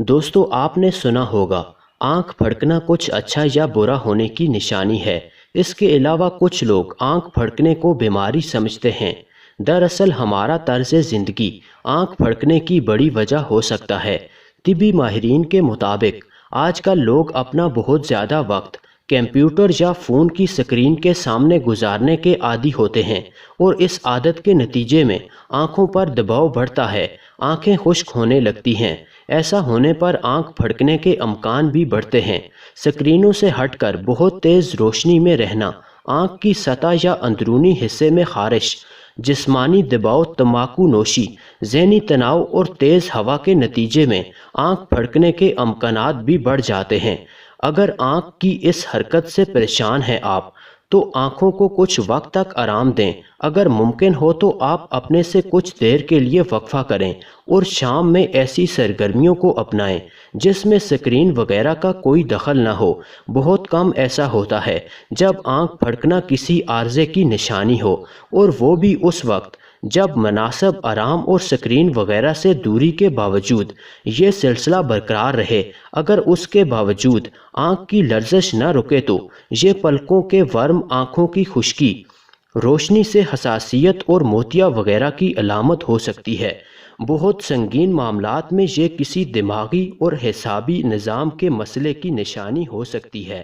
दोस्तों, आपने सुना होगा आंख फड़कना कुछ अच्छा या बुरा होने की निशानी है। इसके अलावा कुछ लोग आंख फड़कने को बीमारी समझते हैं। दरअसल हमारा तर्ज ज़िंदगी आंख फड़कने की बड़ी वजह हो सकता है। तिबी माहिरीन के मुताबिक आजकल लोग अपना बहुत ज़्यादा वक्त कंप्यूटर या फ़ोन की स्क्रीन के सामने गुजारने के आदी होते हैं और इस आदत के नतीजे में आंखों पर दबाव बढ़ता है, आंखें खुश्क होने लगती हैं। ऐसा होने पर आंख फड़कने के अमकान भी बढ़ते हैं। स्क्रीनों से हटकर बहुत तेज़ रोशनी में रहना, आंख की सतह या अंदरूनी हिस्से में खारिश, जिस्मानी दबाव, तंबाकू नोशी, ज़हनी तनाव और तेज़ हवा के नतीजे में आंख फड़कने के अमकानात भी बढ़ जाते हैं। अगर आंख की इस हरकत से परेशान हैं आप, तो आंखों को कुछ वक्त तक आराम दें। अगर मुमकिन हो तो आप अपने से कुछ देर के लिए वक्फा करें और शाम में ऐसी सरगर्मियों को अपनाएं जिसमें स्क्रीन वगैरह का कोई दखल ना हो। बहुत कम ऐसा होता है जब आंख फड़कना किसी आर्जे की निशानी हो, और वो भी उस वक्त जब मुनासिब आराम और स्क्रीन वगैरह से दूरी के बावजूद ये सिलसिला बरकरार रहे। अगर उसके बावजूद आँख की लर्जिश न रुके तो ये पलकों के वर्म, आँखों की खुश्की, रोशनी से हसासियत और मोतिया वगैरह की अलामत हो सकती है। बहुत संगीन मामलात में ये किसी दिमागी और हिसाबी निज़ाम के मसले की निशानी हो सकती है।